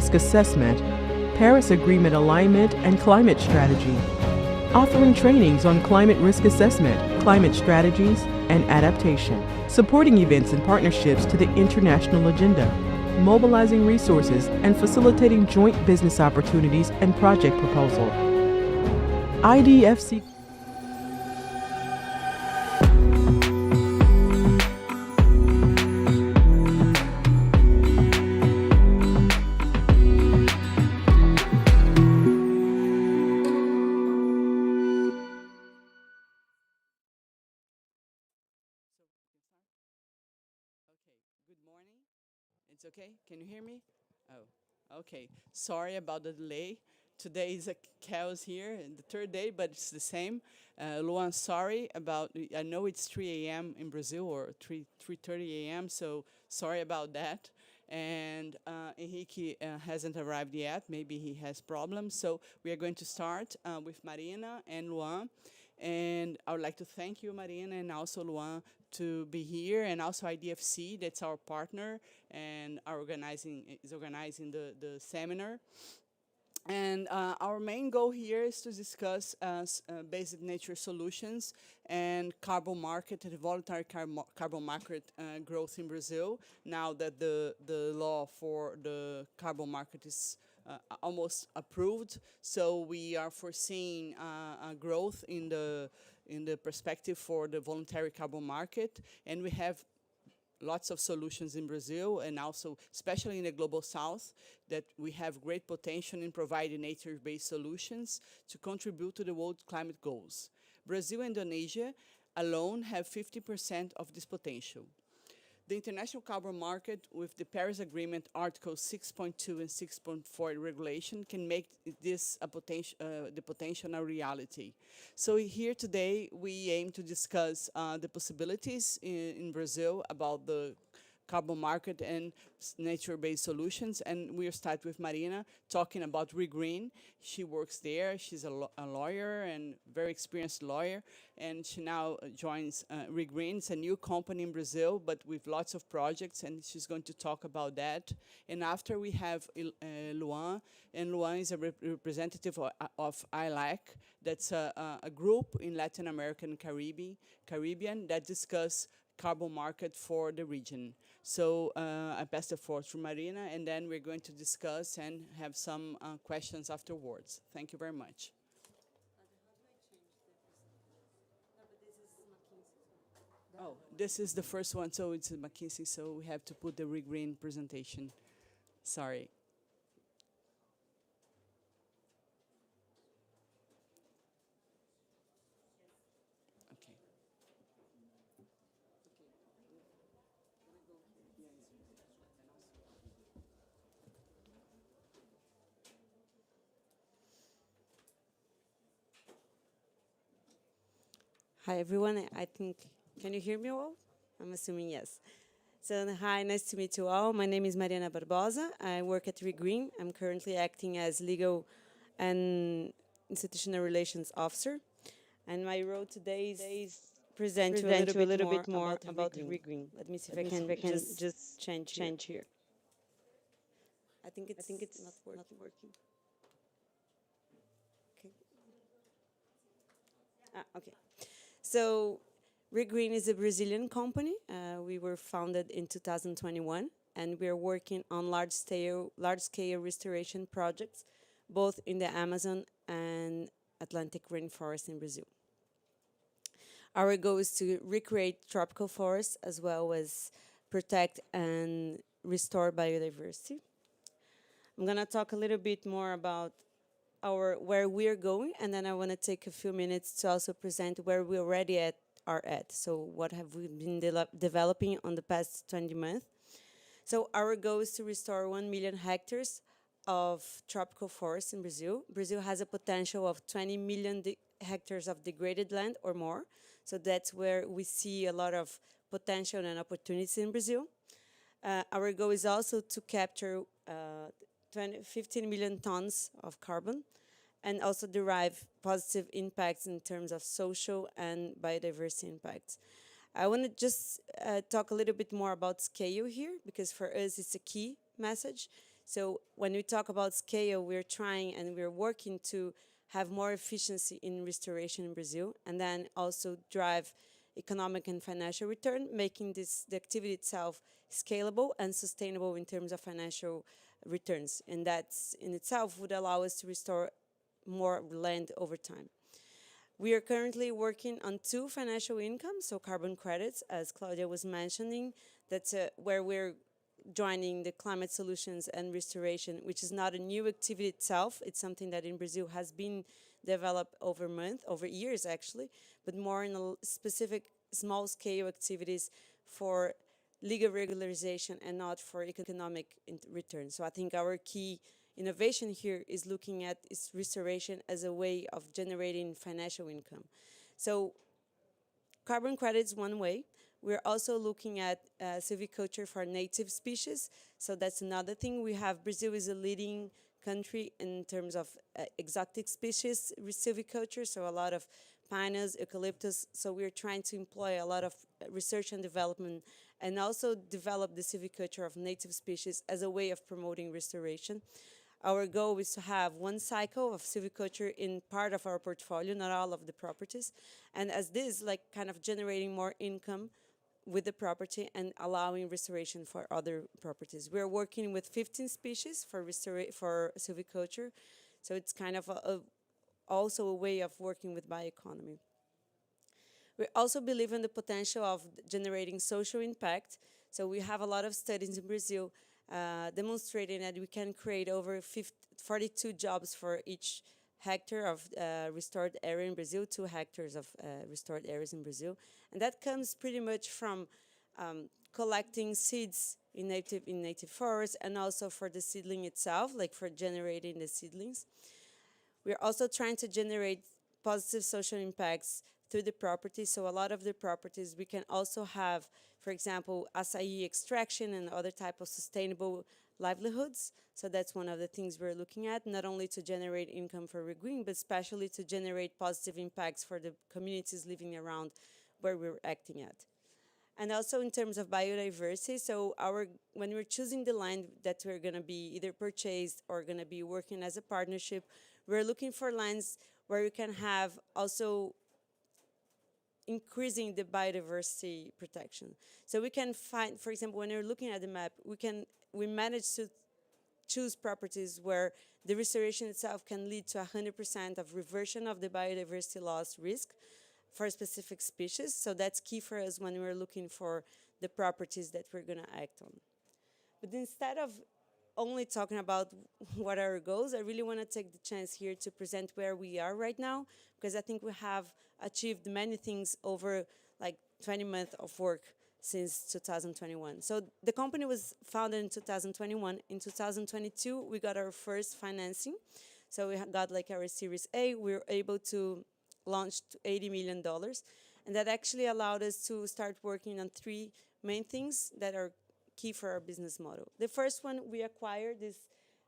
risk assessment, Paris Agreement alignment, and climate strategy. Offering trainings on climate risk assessment, climate strategies, and adaptation. Supporting events and partnerships to the international agenda. Mobilizing resources and facilitating joint business opportunities and project proposal. IDFC. Good morning. It's okay? Can you hear me? Oh, okay. Sorry about the delay. Today is a chaos here, and the third day, but it's the same. Luan, sorry about, I know it's 3 a.m. in Brazil, or 3:30 a.m., so sorry about that. And Henrique hasn't arrived yet. Maybe he has problems. So we are going to start with Marina and Luan. And I would like to thank you, Marina, and also Luan, to be here, and also IDFC, that's our partner, and is organizing the seminar. And our main goal here is to discuss basic nature solutions and carbon market, the voluntary carbon market growth in Brazil, now that the law for the carbon market is almost approved. So we are foreseeing a growth in the perspective for the voluntary carbon market, and we have lots of solutions in Brazil, and also especially in the global south, that we have great potential in providing nature-based solutions to contribute to the world climate goals. Brazil and Indonesia alone have 50% of this potential. The international carbon market, with the Paris Agreement Articles 6.2 and 6.4 regulation, can make this the potential a reality. So here today, we aim to discuss the possibilities in Brazil about the carbon market and nature-based solutions. And we'll start with Marina talking about Regreen. She works there. She's a lawyer and very experienced lawyer. And she now joins Regreen. It's a new company in Brazil, but with lots of projects, and she's going to talk about that. And after we have Luan, and Luan is a representative of ILAC. That's a group in Latin America and Caribbean that discuss carbon market for the region. So I pass the floor to Marina, and then we're going to discuss and have some questions afterwards. Thank you very much. Oh, this is the first one, so it's McKinsey, so we have to put the Regreen presentation. Sorry. Hi, everyone. I think, can you hear me all? I'm assuming yes. So, hi, nice to meet you all. My name is Mariana Barbosa. I work at Regreen. I'm currently acting as Legal and Institutional Relations Officer. And my role today is present you a little bit more about Regreen. Let me see if I can just change here. I think it's not working. Okay. Okay. So, Regreen is a Brazilian company. We were founded in 2021, and we are working on large-scale restoration projects, both in the Amazon and Atlantic rainforest in Brazil. Our goal is to recreate tropical forests as well as protect and restore biodiversity. I'm going to talk a little bit more about where we're going, and then I want to take a few minutes to also present where we already are at. So what have we been developing on the past 20 months? So our goal is to restore 1 million hectares of tropical forests in Brazil. Brazil has a potential of 20 million hectares of degraded land or more. So that's where we see a lot of potential and opportunities in Brazil. Our goal is also to capture 15 million tons of carbon and also derive positive impacts in terms of social and biodiversity impacts. I want to just talk a little bit more about scale here, because for us it's a key message. So when we talk about scale, we're trying and we're working to have more efficiency in restoration in Brazil, and then also drive economic and financial return, making the activity itself scalable and sustainable in terms of financial returns. And that's in itself would allow us to restore more land over time. We are currently working on two financial incomes, so carbon credits, as Claudia was mentioning. That's where we're joining the climate solutions and restoration, which is not a new activity itself. It's something that in Brazil has been developed over years actually, but more in a specific small scale activities for legal regularization and not for economic return. So I think our key innovation here is looking at is restoration as a way of generating financial income. So carbon credits one way. We're also looking at silviculture for native species. So that's another thing. We have Brazil is a leading country in terms of exotic species silviculture. So a lot of pinus, eucalyptus. So we're trying to employ a lot of research and development and also develop the silviculture of native species as a way of promoting restoration. Our goal is to have one cycle of silviculture in part of our portfolio, not all of the properties. And as this, like kind of generating more income with the property and allowing restoration for other properties. We're working with 15 species for silviculture. So it's kind of also a way of working with bioeconomy. We also believe in the potential of generating social impact. So we have a lot of studies in Brazil demonstrating that we can create over 42 jobs for each hectare of restored area in Brazil, 2 hectares of restored areas in Brazil. And that comes pretty much from collecting seeds in native forests and also for the seedling itself, like for generating the seedlings. We're also trying to generate positive social impacts through the property. So a lot of the properties we can also have, for example, acai extraction and other type of sustainable livelihoods. So that's one of the things we're looking at, not only to generate income for Regreen, but especially to generate positive impacts for the communities living around where we're acting at. And also in terms of biodiversity, so when we're choosing the land that we're gonna be either purchased or gonna be working as a partnership, we're looking for lands where you can have also increasing the biodiversity protection. So we can find, for example, when you're looking at the map, we manage to choose properties where the restoration itself can lead to 100% of reversion of the biodiversity loss risk for a specific species. So that's key for us when we're looking for the properties that we're gonna act on. But instead of only talking about what are our goals, I really wanna take the chance here to present where we are right now, because I think we have achieved many things over like 20 months of work since 2021. So the company was founded in 2021. In 2022, we got our first financing. So we got like our Series A. We were able to launch $80 million. And that actually allowed us to start working on 3 main things that are key for our business model. The first one, we acquired this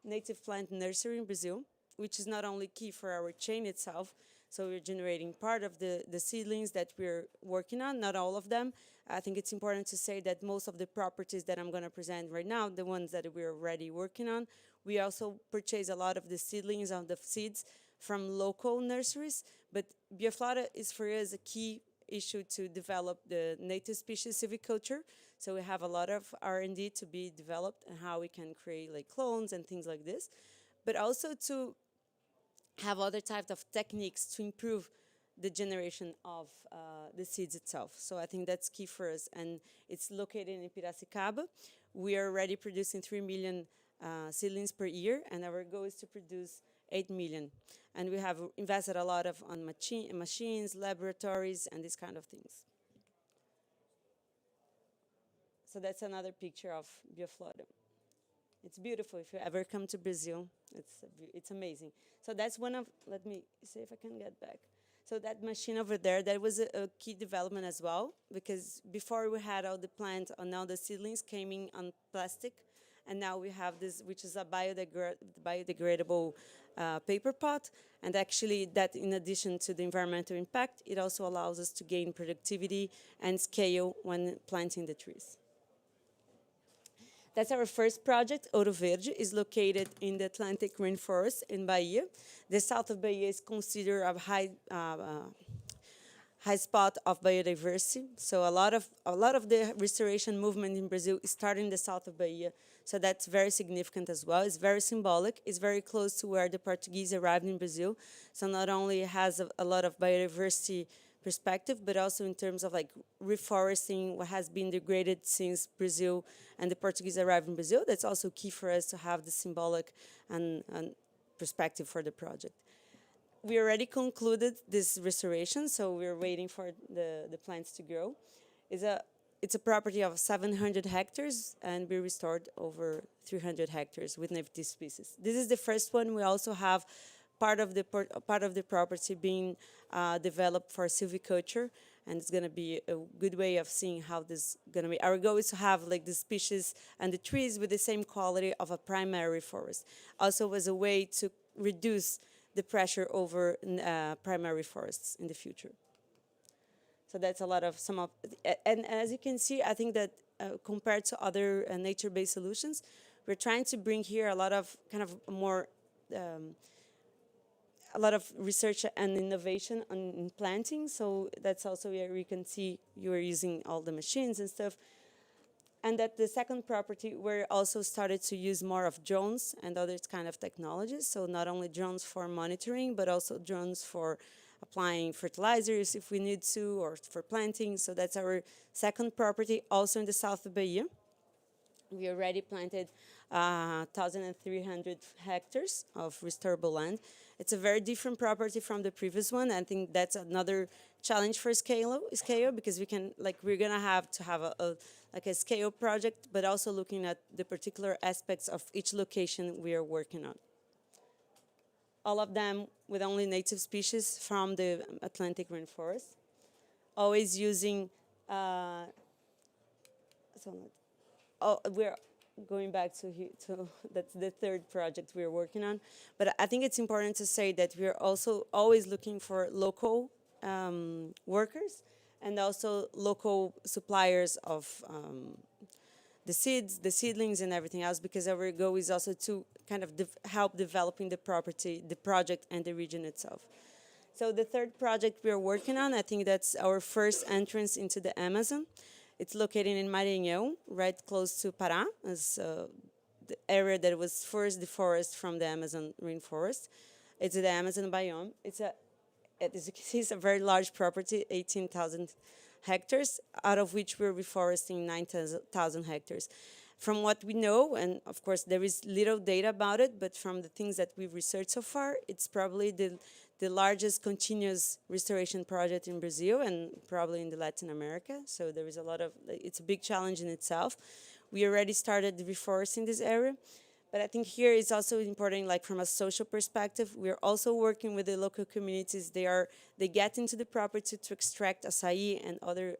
native plant nursery in Brazil, which is not only key for our chain itself, so we're generating part of the seedlings that we're working on, not all of them. I think it's important to say that most of the properties that I'm gonna present right now, the ones that we're already working on, we also purchase a lot of the seedlings of the seeds from local nurseries, but bioflora is for us a key issue to develop the native species silviculture. So we have a lot of R&D to be developed and how we can create like clones and things like this, but also to have other types of techniques to improve the generation of the seeds itself. So I think that's key for us, and it's located in Piracicaba. We are already producing 3 million seedlings per year, and our goal is to produce 8 million. And we have invested a lot on machines, laboratories, and these kind of things. So that's another picture of bioflora. It's beautiful. If you ever come to Brazil, it's amazing. So that's one of, let me see if I can get back. So that machine over there, that was a key development as well, because before we had all the plants and now the seedlings came in on plastic, and now we have this, which is a biodegradable paper pot. And actually that, in addition to the environmental impact, it also allows us to gain productivity and scale when planting the trees. That's our first project. Ouro Verde is located in the Atlantic rainforest in Bahia. The south of Bahia is considered a high spot of biodiversity. So a lot of the restoration movement in Brazil is starting in the south of Bahia. So that's very significant as well. It's very symbolic. It's very close to where the Portuguese arrived in Brazil. So not only has a lot of biodiversity perspective, but also in terms of like reforesting what has been degraded since Brazil and the Portuguese arrived in Brazil. That's also key for us to have the symbolic and perspective for the project. We already concluded this restoration, so we're waiting for the plants to grow. It's a property of 700 hectares, and we restored over 300 hectares with native species. This is the first one. We also have part of the property being developed for silviculture, and it's going to be a good way of seeing how this is going to be. Our goal is to have like the species and the trees with the same quality of a primary forest. Also as a way to reduce the pressure over primary forests in the future. So that's a lot of and as you can see, I think that compared to other nature-based solutions, we're trying to bring here a lot of kind of more, a lot of research and innovation in planting. So that's also where we can see you are using all the machines and stuff. And that the second property, we're also started to use more of drones and other kind of technologies. So not only drones for monitoring, but also drones for applying fertilizers if we need to, or for planting. So that's our second property, also in the south of Bahia. We already planted 1,300 hectares of restorable land. It's a very different property from the previous one. I think that's another challenge for scale because we're gonna have to have a scale project, but also looking at the particular aspects of each location we are working on. All of them with only native species from the Atlantic rainforest. Always using, we're going back to that's the third project we're working on. But I think it's important to say that we're also always looking for local workers and also local suppliers of the seeds, the seedlings, and everything else, because our goal is also to kind of help developing the property, the project, and the region itself. So the third project we're working on, I think that's our first entrance into the Amazon. It's located in Maranhão, right close to Pará, as the area that was first deforested from the Amazon rainforest. It's the Amazon biome. As you can see, it's a very large property, 18,000 hectares, out of which we're reforesting 9,000 hectares. From what we know, and of course there is little data about it, but from the things that we've researched so far, it's probably the largest continuous restoration project in Brazil and probably in Latin America. So there is it's a big challenge in itself. We already started reforesting this area. But I think here it's also important, like from a social perspective, we're also working with the local communities. They get into the property to extract acai and other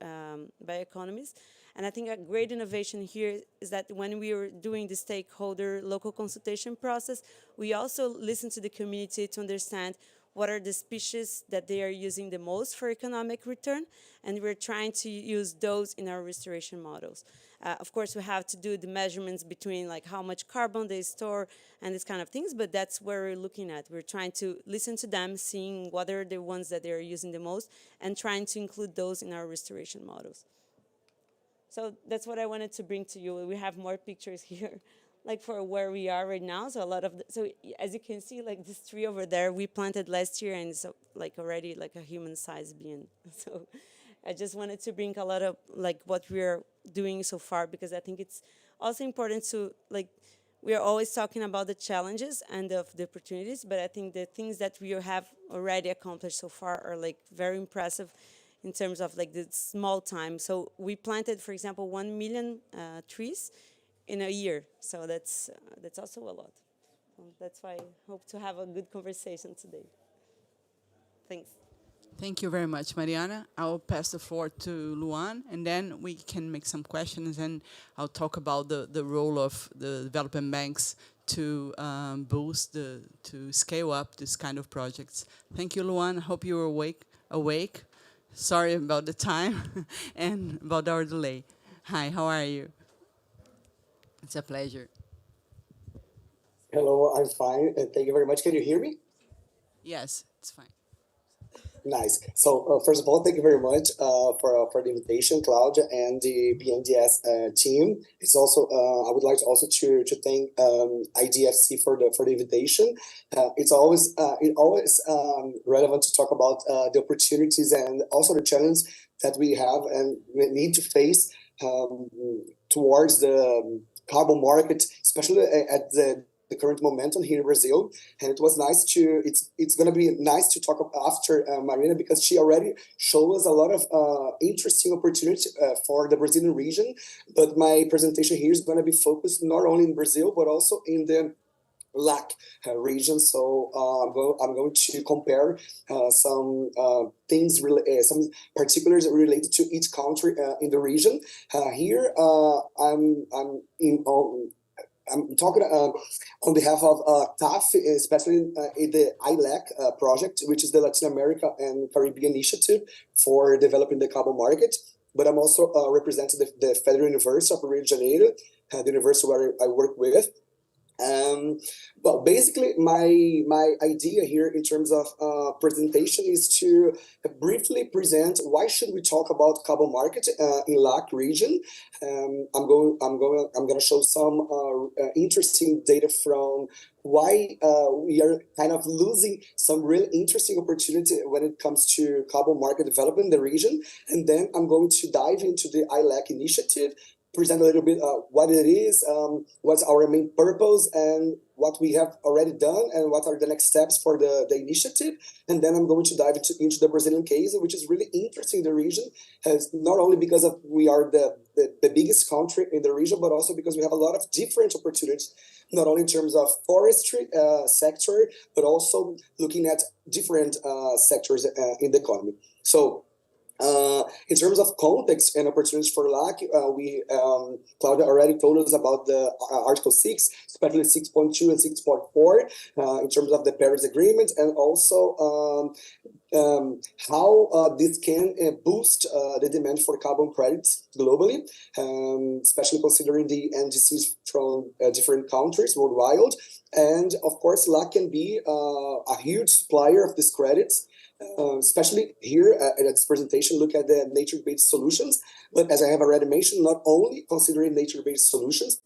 bioeconomies. And I think a great innovation here is that when we were doing the stakeholder local consultation process, we also listen to the community to understand what are the species that they are using the most for economic return, and we're trying to use those in our restoration models. Of course, we have to do the measurements between like how much carbon they store and these kind of things, but that's where we're looking at. We're trying to listen to them, seeing what are the ones that they're using the most, and trying to include those in our restoration models. So that's what I wanted to bring to you. We have more pictures here, like for where we are right now. So as you can see, like this tree over there, we planted last year, and it's like already like a human-sized being. So I just wanted to bring a lot of like what we're doing so far, because I think it's also important to we are always talking about the challenges and of the opportunities, but I think the things that we have already accomplished so far are like very impressive in terms of like the small time. So we planted, for example, 1 million trees in a year. So that's also a lot. So that's why I hope to have a good conversation today. Thanks. Thank you very much, Mariana. I'll pass the floor to Luan, and then we can make some questions, and I'll talk about the role of the development banks to to scale up this kind of projects. Thank you, Luan. I hope you're awake. Sorry about the time and about our delay. Hi, how are you? It's a pleasure. Hello, I'm fine. Thank you very much. Can you hear me? Yes, it's fine. Nice. So, first of all, thank you very much for the invitation, Claudia, and the BNDS team. It's also I would like to also to thank IDFC for the invitation. It's always relevant to talk about the opportunities and also the challenge that we have and we need to face um, towards the carbon market, especially at the current momentum here in Brazil. And it was nice to it's going to be nice to talk after Marina, because she already showed us a lot of interesting opportunities for the Brazilian region. But my presentation here is going to be focused not only in Brazil but also in the LAC region. So I'm going to compare some particulars related to each country in the region. Here, I'm in. I'm talking on behalf of TAF, especially in the ILAC project, which is the Latin America and Caribbean Initiative for developing the carbon market. But I'm also representing the Federal University of Rio de Janeiro, the university where I work with. Um, well, basically, my idea here in terms of presentation is to briefly present why should we talk about carbon market in LAC region. I'm going to show some interesting data from why we are kind of losing some really interesting opportunity when it comes to carbon market development in the region, and then I'm going to dive into the ILAC initiative, present a little bit what it is, what's our main purpose, and what we have already done, and what are the next steps for the initiative. And then I'm going to dive into the Brazilian case, which is really interesting in the region, as not only because of we are the biggest country in the region, but also because we have a lot of different opportunities, not only in terms of forestry sector, but also looking at different sectors in the economy. So in terms of context and opportunities for LAC, Claudia already told us about the Article 6, especially 6.2 and 6.4, in terms of the Paris Agreement, and also how this can boost the demand for carbon credits globally, especially considering the NDCs from different countries worldwide. And of course, LAC can be a huge supplier of these credits. Especially here at this presentation, look at the nature-based solutions. But as I have already mentioned, not only considering nature-based solutions.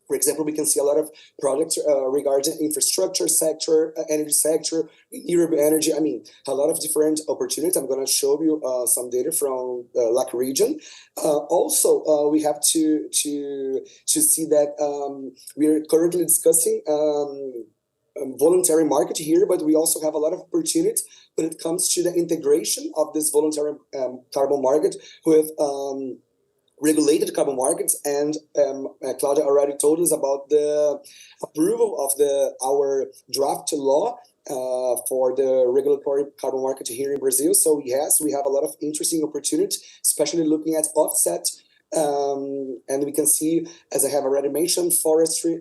For example, we can see a lot of projects regarding infrastructure sector, energy sector, renewable energy. I mean, a lot of different opportunities. I'm going to show you some data from the LAC region. Also, we have to see that we are currently discussing voluntary market here, but we also have a lot of opportunities when it comes to the integration of this voluntary carbon market with regulated carbon markets. And Claudia already told us about the approval of our draft law for the regulatory carbon market here in Brazil. So yes, we have a lot of interesting opportunities, especially looking at offset. And we can see, as I have already mentioned, forestry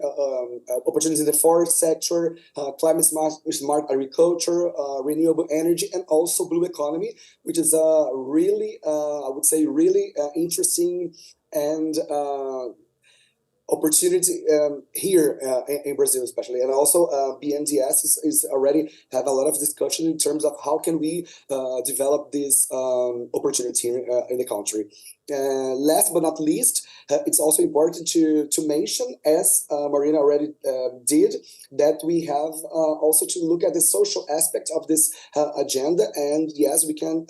opportunities in the forest sector, climate smart agriculture, renewable energy, and also blue economy, which is really, I would say, really interesting and opportunity here in Brazil, especially. And also BNDS is already have a lot of discussion in terms of how can we develop this opportunity here in the country. Last but not least, it's also important to mention, as Marina already did, that we have also to look at the social aspect of this agenda. And yes, we can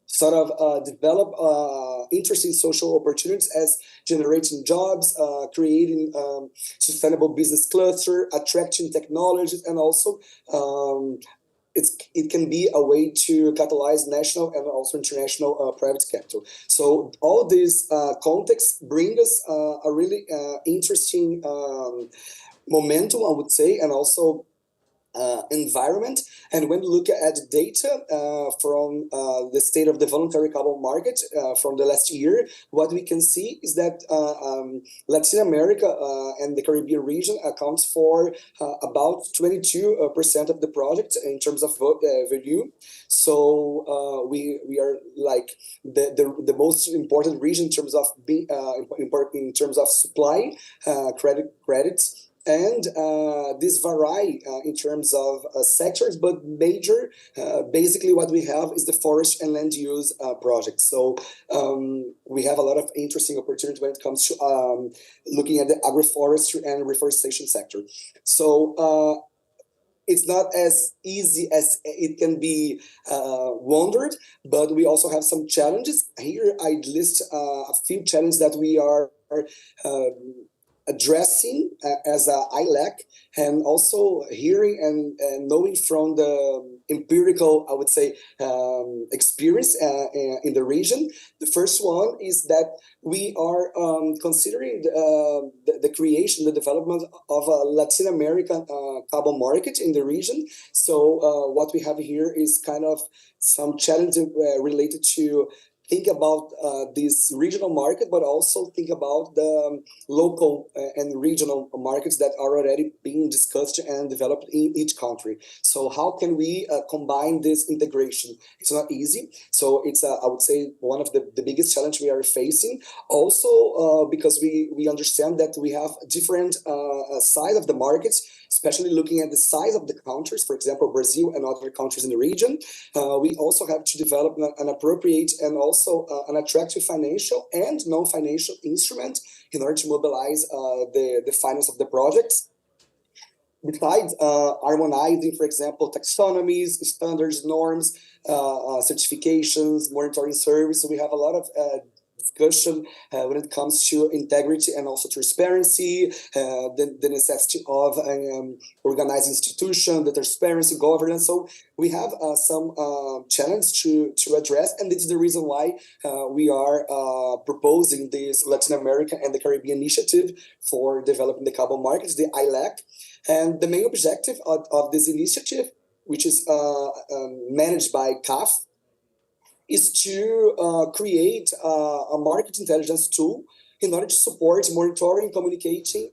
sort of develop interesting social opportunities as generating jobs, creating sustainable business cluster, attracting technologies, and also it can be a way to catalyze national and also international private capital. So all these contexts bring us a really interesting momentum, I would say, and also environment. And when we look at data from the state of the voluntary carbon market from the last year, what we can see is that Latin America and the Caribbean region accounts for about 22% of the project in terms of value. So we are like the most important region in terms of in terms of supply credits. And this vary in terms of sectors, but basically what we have is the forest and land use projects. So we have a lot of interesting opportunities when it comes to looking at the agroforestry and reforestation sector. So it's not as easy as it can be wondered, but we also have some challenges. Here I list a few challenges that we are addressing as a ILAC, and also hearing and knowing from the empirical, I would say, experience in the region. The first one is that we are considering the creation, the development of a Latin American carbon market in the region. So what we have here is kind of some challenges related to think about this regional market, but also think about the local and regional markets that are already being discussed and developed in each country. So how can we combine this integration? It's not easy. So it's, I would say, one of the biggest challenge we are facing. Also, because we understand that we have different side of the markets, especially looking at the size of the countries, for example, Brazil and other countries in the region. We also have to develop an appropriate and also an attractive financial and non-financial instrument in order to mobilize the finance of the projects. Besides harmonizing, for example, taxonomies, standards, norms, certifications, monitoring service. So we have a lot of discussion when it comes to integrity and also transparency, the necessity of organized institution, the transparency, governance. So we have some challenge to address, and this is the reason why we are proposing this Latin America and the Caribbean initiative for developing the carbon markets, the ILAC. And the main objective of this initiative, which is managed by CAF, is to create a market intelligence tool in order to support monitoring, communication,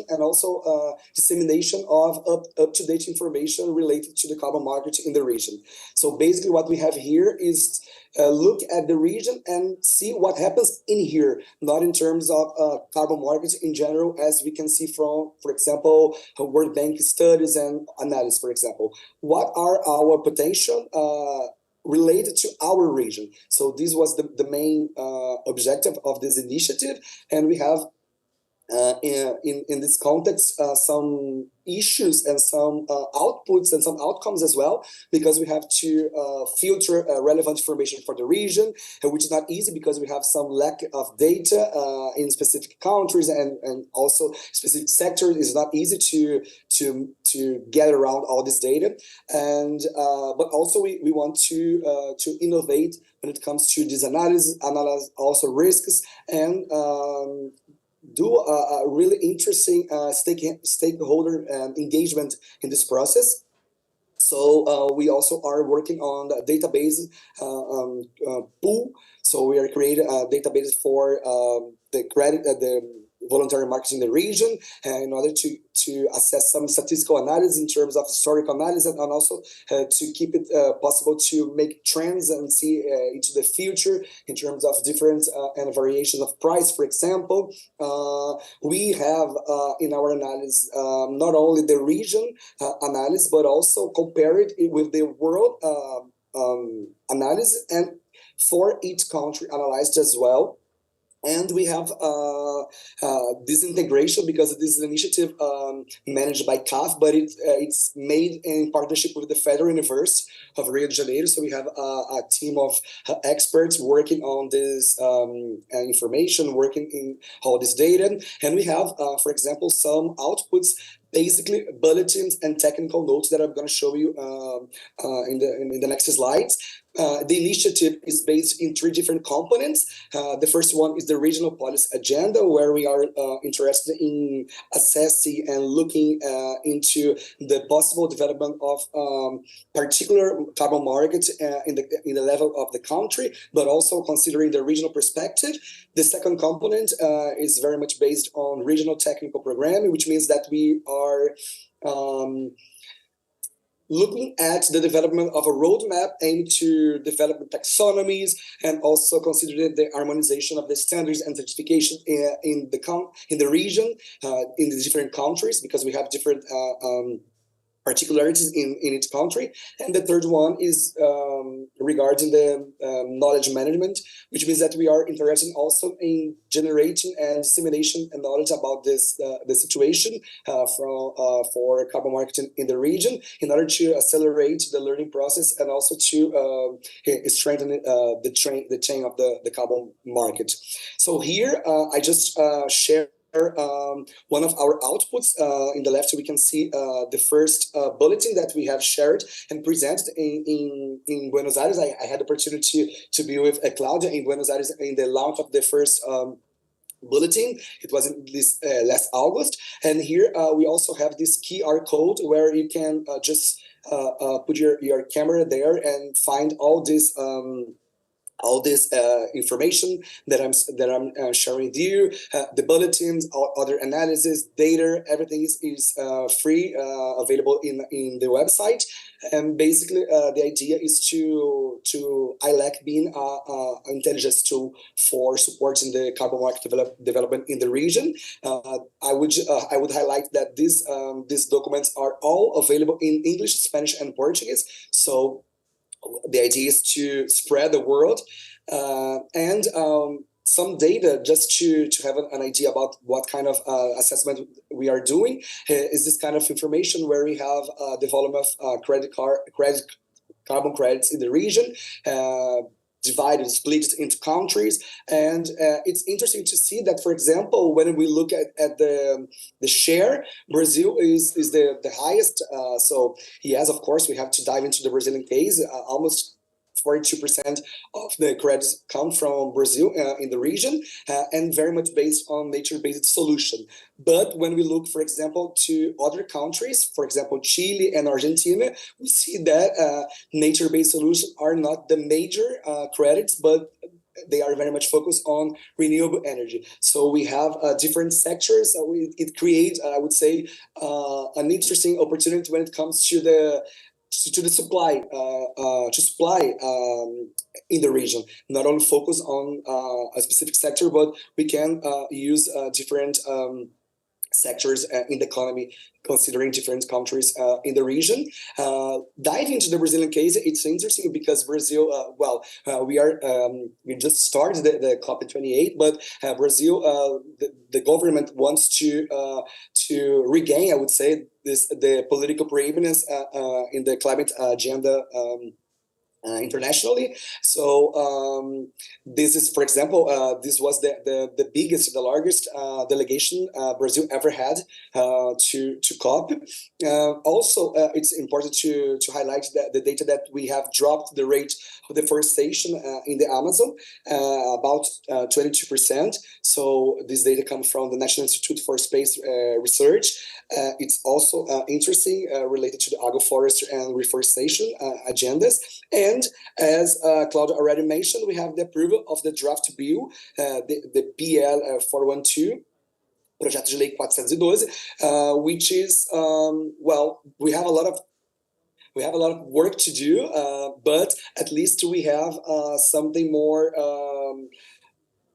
and also dissemination of up-to-date information related to the carbon market in the region. So basically what we have here is look at the region and see what happens in here, not in terms of carbon markets in general, as we can see from, for example, World Bank studies and analysis, for example. What are our potential related to our region? So this was the main objective of this initiative, and we have in this context some issues and some outputs and some outcomes as well, because we have to filter relevant information for the region, which is not easy because we have some lack of data in specific countries and also specific sectors. It's not easy to get around all this data, and but also we want to innovate when it comes to this analyze also risks, and do a really interesting stakeholder engagement in this process. So we also are working on the database pool. So we are creating a database for the voluntary markets in the region, in order to assess some statistical analysis in terms of historical analysis, and also to keep it possible to make trends and see into the future in terms of different and variations of price. For example, we have in our analysis not only the region analysis, but also compare it with the world analysis, and for each country analyzed as well. And we have this integration because this is an initiative managed by CAF, but it's made in partnership with the Federal University of Rio de Janeiro. So we have a team of experts working on this information, working in all this data. And we have, for example, some outputs, basically bulletins and technical notes that I'm going to show you in the next slides. The initiative is based in 3 different components. The first one is the regional policy agenda, where we are interested in assessing and looking into the possible development of particular carbon markets in the level of the country, but also considering the regional perspective. The second component is very much based on regional technical programming, which means that we are looking at the development of a roadmap aimed to develop taxonomies and also consider the harmonization of the standards and certification in the region, in the different countries, because we have different particularities in each country. And the third one is regarding the knowledge management, which means that we are interested also in generating and dissemination and knowledge about this the situation for carbon marketing in the region, in order to accelerate the learning process and also to strengthen the chain of the carbon market. So here I just share one of our outputs. In the left, we can see the first bulletin that we have shared and presented in Buenos Aires. I had the opportunity to be with Claudia in Buenos Aires in the launch of the first bulletin. It was in this last August. And here we also have this QR code where you can just put your camera there and find all this information that I'm sharing with you, the bulletins, other analysis, data, everything is free, available in the website. And basically, the idea is to ILAC being an intelligence tool for supporting the carbon market development in the region. I would highlight that these documents are all available in English, Spanish, and Portuguese. So the idea is to spread the word and some data just to have an idea about what kind of assessment we are doing. Is this kind of information where we have the volume of carbon credits in the region, divided, split into countries. And it's interesting to see that, for example, when we look at the share, Brazil is the highest. So yes, of course, we have to dive into the Brazilian case. Almost 42% of the credits come from Brazil in the region, and very much based on nature-based solution. But when we look, for example, to other countries, for example, Chile and Argentina, we see that nature-based solutions are not the major credits, but they are very much focused on renewable energy. So we have different sectors. It creates, I would say, an interesting opportunity when it comes to the supply in the region. Not only focus on a specific sector, but we can use different sectors in the economy, considering different countries in the region. Diving into the Brazilian case, it's interesting because Brazil, we just started the COP28, but Brazil, the government wants to regain, I would say, the political preeminence in the climate agenda internationally. So this is, for example, this was the biggest, the largest delegation Brazil ever had to COP. Also, it's important to highlight that the data that we have dropped the rate of deforestation in the Amazon about 22%. So this data comes from the National Institute for Space Research. It's also interesting related to the agroforestry and reforestation agendas. And as Claudia already mentioned, we have the approval of the draft bill, the PL 412, Projeto de Lei 412, which is, well, we have a lot of work to do, but at least we have something more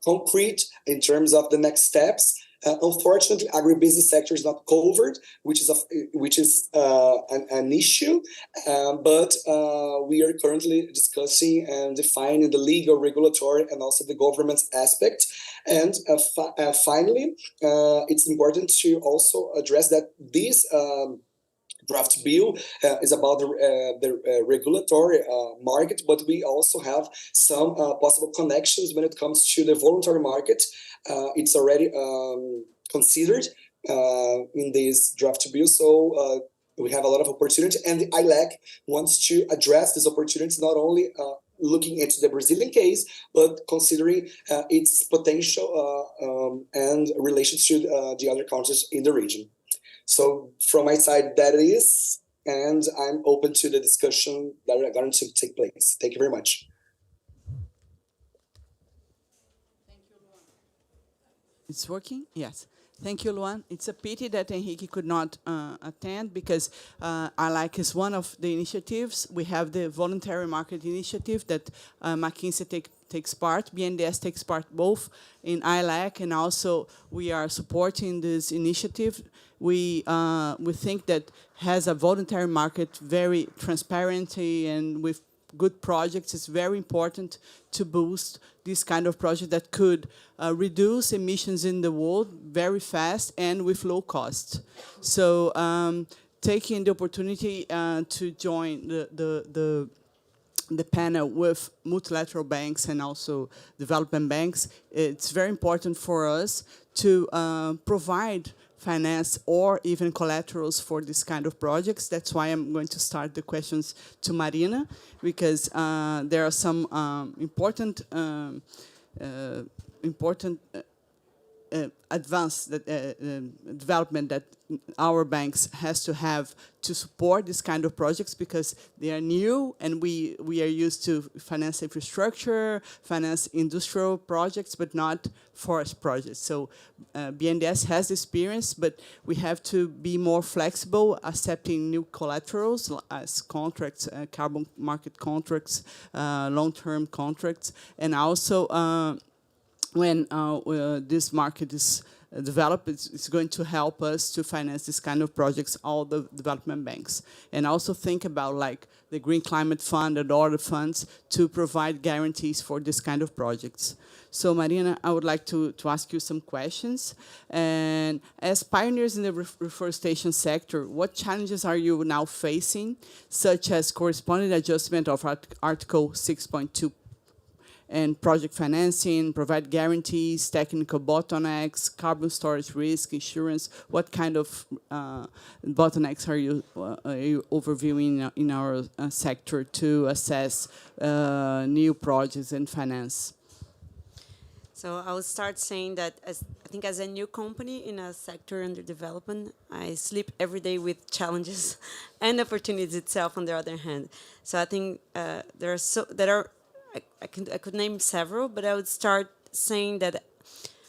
concrete in terms of the next steps. Unfortunately, agribusiness sector is not covered, which is an issue. But we are currently discussing and defining the legal, regulatory, and also the governance aspect. And finally, it's important to also address that this draft bill is about the regulatory market, but we also have some possible connections when it comes to the voluntary market. It's already considered in this draft bill, so we have a lot of opportunity, and the ILAC wants to address these opportunities not only looking into the Brazilian case, but considering its potential and relation to the other countries in the region. So from my side, that is, and I'm open to the discussion that are going to take place. Thank you very much. It's working? Yes. Thank you, Luan. It's a pity that Henrique could not attend because ILAC is one of the initiatives. We have the voluntary market initiative that McKinsey takes part. BNDES takes part both in ILAC, and also we are supporting this initiative. We think that has a voluntary market, very transparent and with good projects. It's very important to boost this kind of project that could reduce emissions in the world very fast and with low cost. So taking the opportunity to join the panel with multilateral banks and also development banks, it's very important for us to provide finance or even collaterals for this kind of projects. That's why I'm going to start the questions to Marina, because there are some important advanced development that our banks has to have to support this kind of projects, because they are new and we are used to finance infrastructure, finance industrial projects, but not forest projects. So BNDES has experience, but we have to be more flexible, accepting new collaterals as contracts, carbon market contracts, long-term contracts, and also when this market is developed, it's going to help us to finance this kind of projects, all the development banks. And also think about like the Green Climate Fund and other funds to provide guarantees for this kind of projects. So Marina, I would like to ask you some questions. And as pioneers in the reforestation sector, what challenges are you now facing, such as corresponding adjustment of Article 6.2 and project financing, provide guarantees, technical bottlenecks, carbon storage risk, insurance? What kind of bottlenecks are you overviewing in our sector to assess new projects and finance? So I will start saying that I think as a new company in a sector under development, I sleep every day with challenges and opportunities itself on the other hand. So I think I could name several, but I would start saying that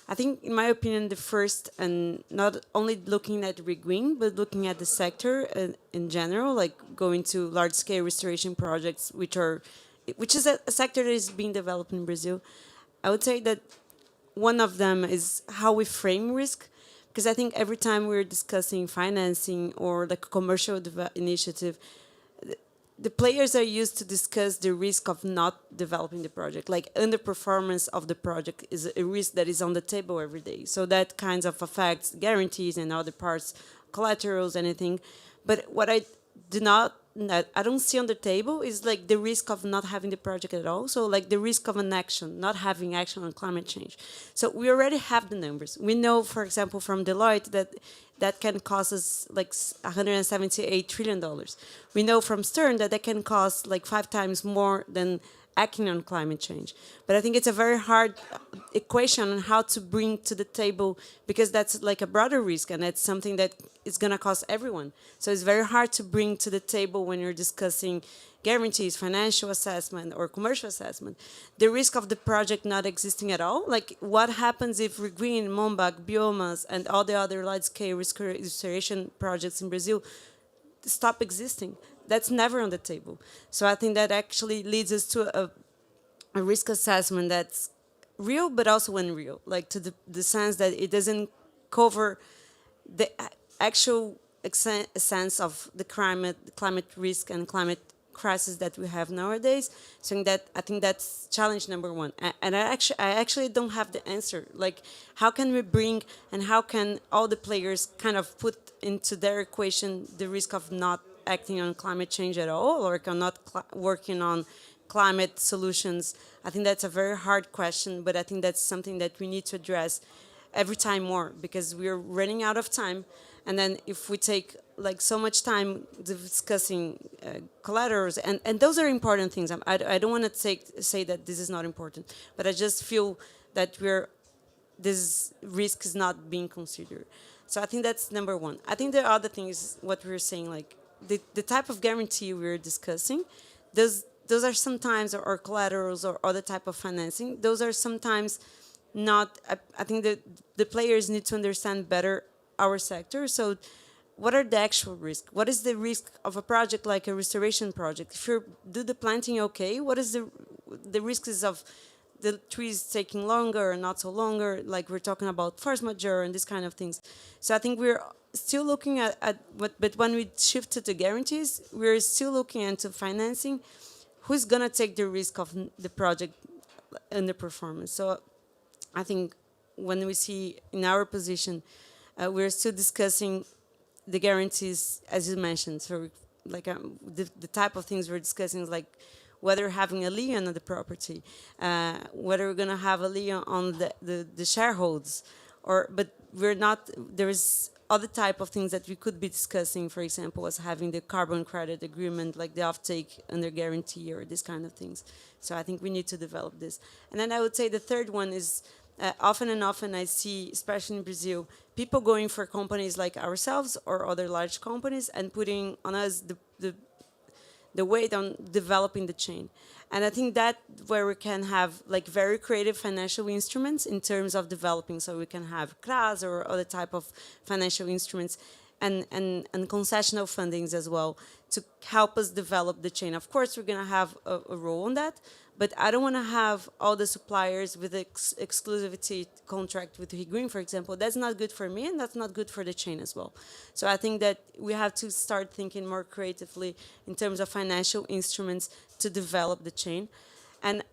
I think, in my opinion, the first, and not only looking at regreen, but looking at the sector in general, like going to large-scale restoration projects, which is a sector that is being developed in Brazil. I would say that one of them is how we frame risk, because I think every time we're discussing financing or like a commercial initiative, the players are used to discuss the risk of not developing the project. Like underperformance of the project is a risk that is on the table every day. So that kinds of affects guarantees and other parts, collaterals, anything. But what I don't see on the table is like the risk of not having the project at all. So like the risk of an action, not having action on climate change. So we already have the numbers. We know, for example, from Deloitte that can cost us like $178 trillion. We know from Stern that can cost like 5 times more than acting on climate change. But I think it's a very hard equation on how to bring to the table, because that's like a broader risk and it's something that is going to cost everyone. So it's very hard to bring to the table when you're discussing guarantees, financial assessment, or commercial assessment. The risk of the project not existing at all, like what happens if Regreen, Mombach, Biomas, and all the other large-scale restoration projects in Brazil stop existing? That's never on the table. So I think that actually leads us to a risk assessment that's real, but also unreal, like to the sense that it doesn't cover the actual sense of the climate risk and climate crisis that we have nowadays. So I think that's challenge number one. And I actually don't have the answer. Like, how can we bring and how can all the players kind of put into their equation the risk of not acting on climate change at all, or not working on climate solutions? I think that's a very hard question, but I think that's something that we need to address every time more, because we're running out of time. And then if we take like so much time discussing collaterals, and those are important things. I don't want to say that this is not important, but I just feel that this risk is not being considered. So I think that's number one. I think the other thing is what we were saying, like the type of guarantee we were discussing, those are sometimes, or collaterals or other type of financing, those are sometimes not, I think that the players need to understand better our sector. So what are the actual risks? What is the risk of a project like a restoration project? If you do the planting okay, what is the risks of the trees taking longer or not so longer, like we're talking about force majeure and these kind of things. So I think we're still looking at but when we shifted to guarantees, we're still looking into financing. Who's gonna take the risk of the project underperformance? So I think when we see in our position, we're still discussing the guarantees, as you mentioned. So like the type of things we're discussing is like whether having a lien on the property, whether we're going to have a lien on the shareholders, but we're not, there is other type of things that we could be discussing, for example, as having the carbon credit agreement, like the offtake under guarantee or these kind of things. So I think we need to develop this. And then I would say the third one is often I see, especially in Brazil, people going for companies like ourselves or other large companies and putting on us the weight on developing the chain. And I think that where we can have like very creative financial instruments in terms of developing. So we can have CRAs or other type of financial instruments and concessional fundings as well to help us develop the chain. Of course, we're going to have a role on that, but I don't want to have all the suppliers with exclusivity contract with Green, for example. That's not good for me, and that's not good for the chain as well. So I think that we have to start thinking more creatively in terms of financial instruments to develop the chain. And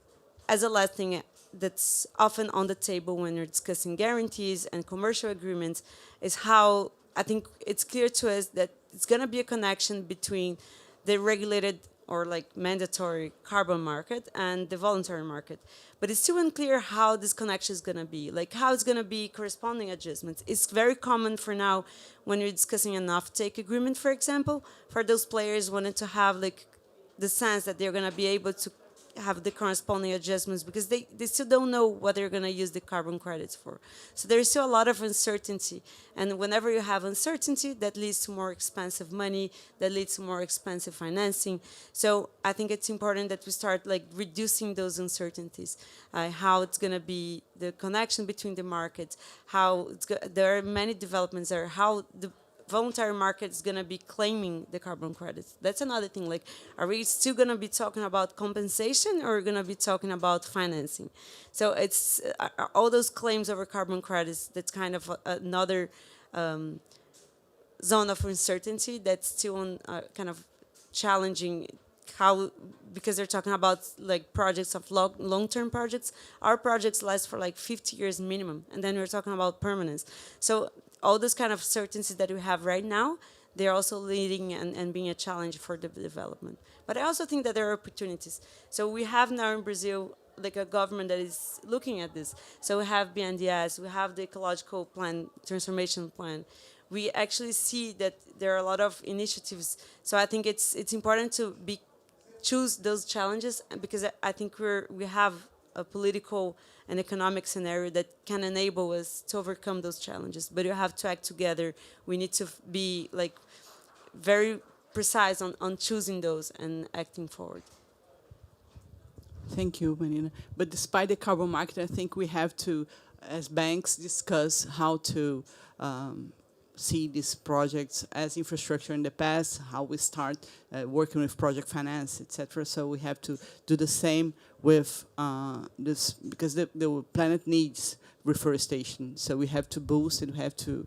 as a last thing that's often on the table when we're discussing guarantees and commercial agreements is how I think it's clear to us that it's going to be a connection between the regulated or like mandatory carbon market and the voluntary market. But it's still unclear how this connection is going to be, like how it's going to be corresponding adjustments. It's very common for now when you're discussing an offtake agreement, for example, for those players wanting to have like the sense that they're going to be able to have the corresponding adjustments because they still don't know what they're going to use the carbon credits for. So there's still a lot of uncertainty. And whenever you have uncertainty, that leads to more expensive money, that leads to more expensive financing. So I think it's important that we start like reducing those uncertainties, how it's going to be the connection between the markets, how there are many developments there, how the voluntary market is going to be claiming the carbon credits. That's another thing. Like, are we still going to be talking about compensation or are we going to be talking about financing? So it's all those claims over carbon credits, that's kind of another zone of uncertainty that's still kind of challenging how, because they're talking about like projects of long-term projects. Our projects last for like 50 years minimum, and then we're talking about permanence. So all those kind of certainties that we have right now, they're also leading and being a challenge for the development. But I also think that there are opportunities. So we have now in Brazil like a government that is looking at this. So we have BNDES, we have the ecological plan, transformation plan. We actually see that there are a lot of initiatives. So I think it's important to choose those challenges because I think we have a political and economic scenario that can enable us to overcome those challenges. But you have to act together. We need to be like very precise on choosing those and acting forward. Thank you, Marina. But despite the carbon market, I think we have to, as banks, discuss how to see these projects as infrastructure in the past, how we start working with project finance, etc. So we have to do the same with this, because the planet needs reforestation. So we have to boost and we have to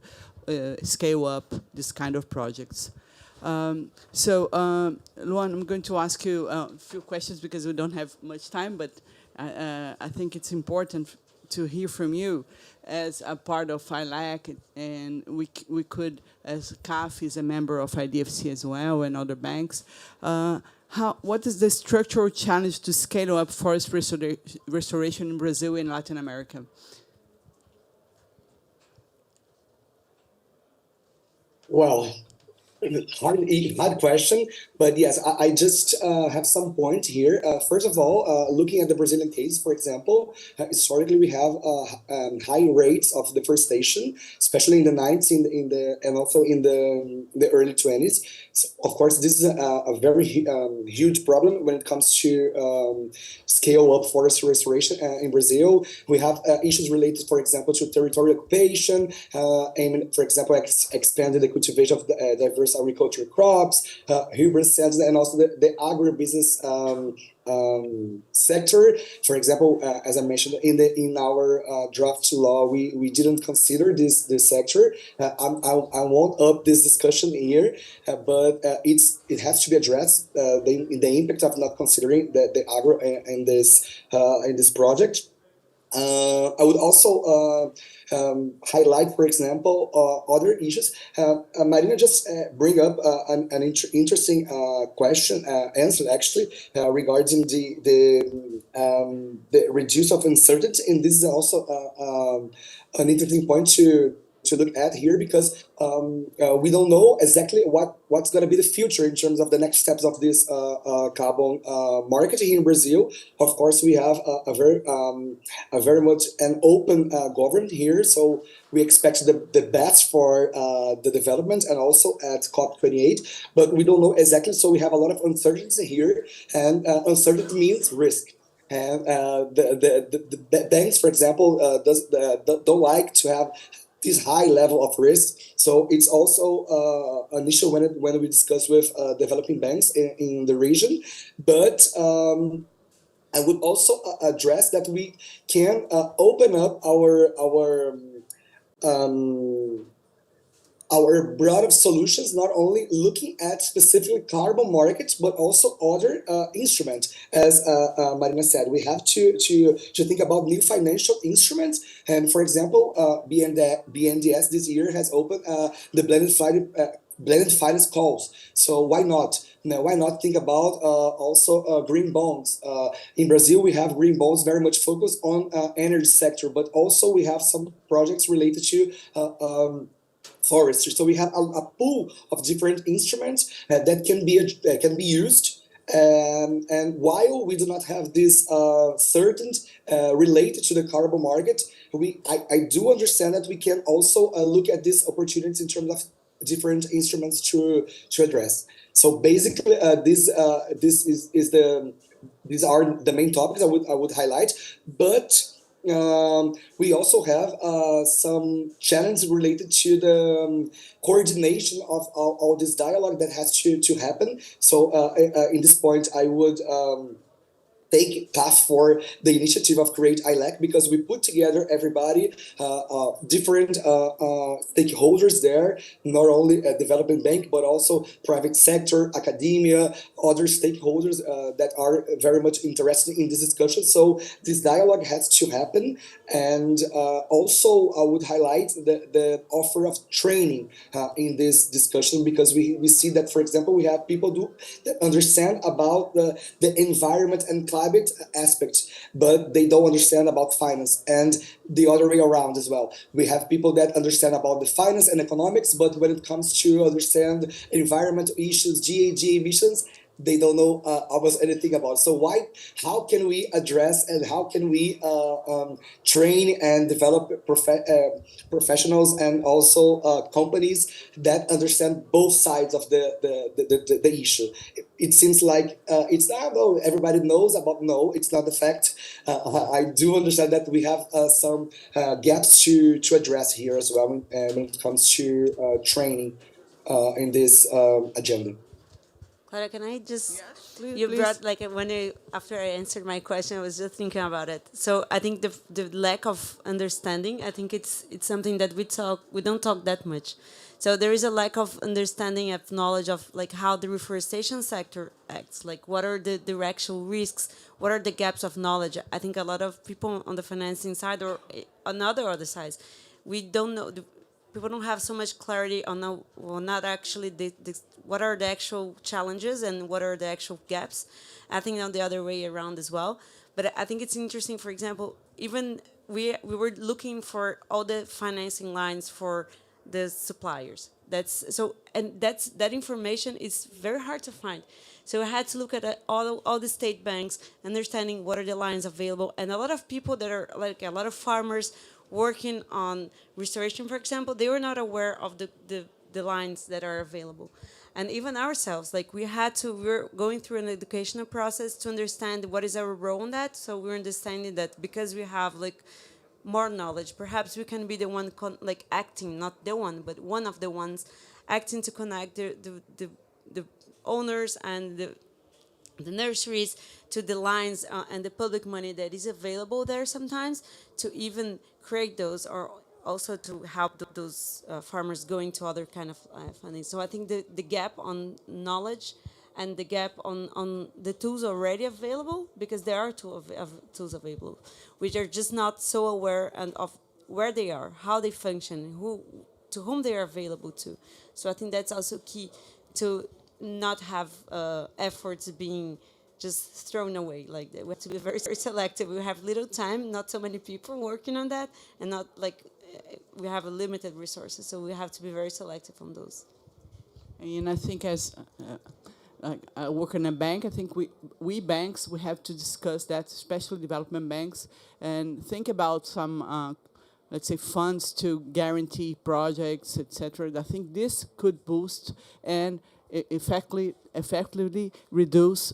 scale up this kind of projects. Luan, I'm going to ask you a few questions because we don't have much time, but I think it's important to hear from you as a part of ILAC, and we could, as CAF is a member of IDFC as well and other banks, what is the structural challenge to scale up forest restoration in Brazil and Latin America? Well, hard question, but yes, I just have some point here. First of all, looking at the Brazilian case, for example, historically we have high rates of deforestation, especially in the 90s, and also in the early 20s. So of course, this is a very huge problem when it comes to scale up forest restoration in Brazil. We have issues related, for example, to territorial occupation, aiming, for example, expanding the cultivation of diverse agricultural crops, herbicides, and also the agribusiness sector. For example, as I mentioned in our draft law, we didn't consider this sector. I won't up this discussion here, but it has to be addressed. The impact of not considering the agro in this project. I would also highlight, for example, other issues. Marina just bring up an interesting question, answer actually, regarding the reduce of uncertainty, and this is also an interesting point to look at here because we don't know exactly what's going to be the future in terms of the next steps of this carbon market here in Brazil. Of course, we have a very much an open government here, so we expect the best for the development and also at COP28, but we don't know exactly. So we have a lot of uncertainty here, and uncertainty means risk. And the banks, for example, don't like to have this high level of risk. So it's also an issue when we discuss with developing banks in the region. But I would also address that we can open up um, our broad of solutions, not only looking at specific carbon markets, but also other instruments. As Marina said, we have to think about new financial instruments. And for example, BNDES this year has opened the blended finance calls. So why not? Now, why not think about also green bonds? In Brazil, we have green bonds very much focused on energy sector, but also we have some projects related to forestry. So we have a pool of different instruments that can be used. And while we do not have this certain related to the carbon market, I do understand that we can also look at these opportunities in terms of different instruments to address. So basically, is the these are the main topics I would highlight, but we also have some challenges related to the coordination of all this dialogue that has to happen. So in this point, I would take path for the initiative of Create ILAC because we put together everybody, different stakeholders there, not only a development bank, but also private sector, academia, other stakeholders that are very much interested in this discussion. So this dialogue has to happen. And also I would highlight the offer of training in this discussion because we see that, for example, we have people that understand about the environment and climate aspects, but they don't understand about finance, and the other way around as well. We have people that understand about the finance and economics, but when it comes to understand environmental issues, GHG emissions, they don't know almost anything about. So how can we address and how can we train and develop professionals and also companies that understand both sides of the issue? It seems like it's not, no, everybody knows about, no, it's not the fact. I do understand that we have some gaps to address here as well when it comes to training in this agenda. Clara, can I just? Yes, please, You please. brought like after I answered my question, I was just thinking about it. So I think the lack of understanding, I think it's something that we don't talk that much. So there is a lack of understanding of knowledge of like how the reforestation sector acts. Like what are the actual risks? What are the gaps of knowledge? I think a lot of people on the financing side or on other sides, we don't know. People don't have so much clarity on not actually what are the actual challenges and what are the actual gaps. I think on the other way around as well. But I think it's interesting. For example, even we were looking for all the financing lines for the suppliers, that information is very hard to find. So I had to look at all the state banks, understanding what are the lines available, and a lot of people that are like a lot of farmers working on restoration, for example, they were not aware of the lines that are available. And even ourselves, like we're going through an educational process to understand what is our role in that. So we're understanding that because we have like more knowledge, perhaps we can be the one acting, not the one, but one of the ones acting to connect the owners and the nurseries to the lines and the public money that is available there sometimes, to even create those, or also to help those farmers going to other kind of funding. So I think the gap on knowledge and the gap on the tools already available, because there are tools available, which are just not so aware of where they are, how they function, to whom they are available to. So I think that's also key, to not have efforts being just thrown away like that. We have to be very selective. We have little time, not so many people working on that, and not like we have a limited resources, so we have to be very selective on those. And I think as I work in a bank, I think we banks, we have to discuss that, especially development banks, and think about some, let's say, funds to guarantee projects, etc. I think this could boost and effectively reduce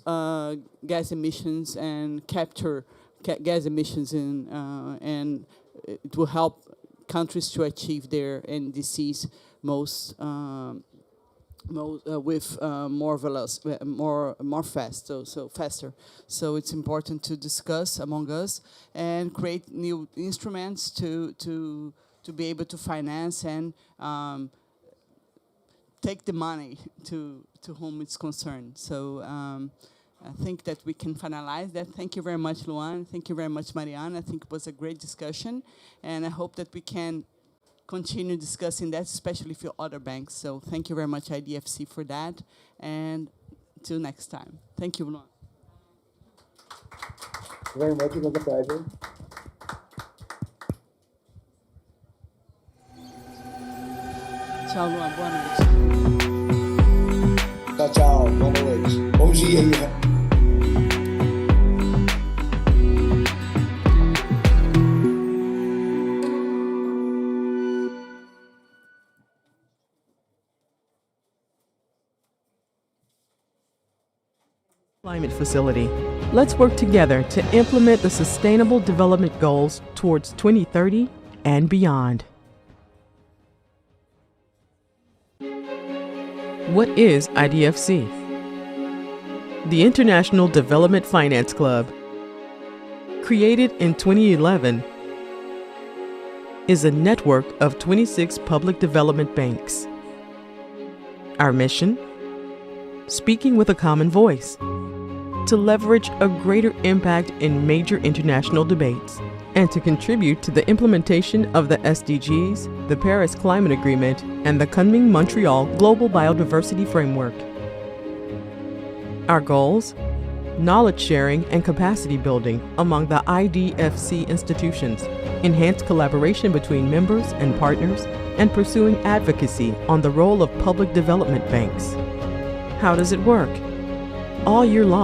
gas emissions and capture gas emissions and it will help countries to achieve their NDCs with more faster. So it's important to discuss among us and create new instruments to be able to finance and take the money to whom it's concerned. So I think that we can finalize that. Thank you very much, Luan. Thank you very much, Mariana. I think it was a great discussion, and I hope that we can continue discussing that, especially for other banks. So thank you very much, IDFC, for that, and till next time. Thank you, Luan. Thank you very much. It was a pleasure. Tchau, Luan. Boa noite. Tchau. Boa noite. Bom dia aí. Climate Facility. Let's work together to implement the Sustainable Development Goals towards 2030 and beyond. What is IDFC? The International Development Finance Club, created in 2011, is a network of 26 public development banks. Our mission? Speaking with a common voice, to leverage a greater impact in major international debates, and to contribute to the implementation of the SDGs, the Paris Climate Agreement, and the Kunming-Montreal Global Biodiversity Framework. Our goals? Knowledge sharing and capacity building among the IDFC institutions, enhanced collaboration between members and partners, and pursuing advocacy on the role of public development banks. How does it work? All year long,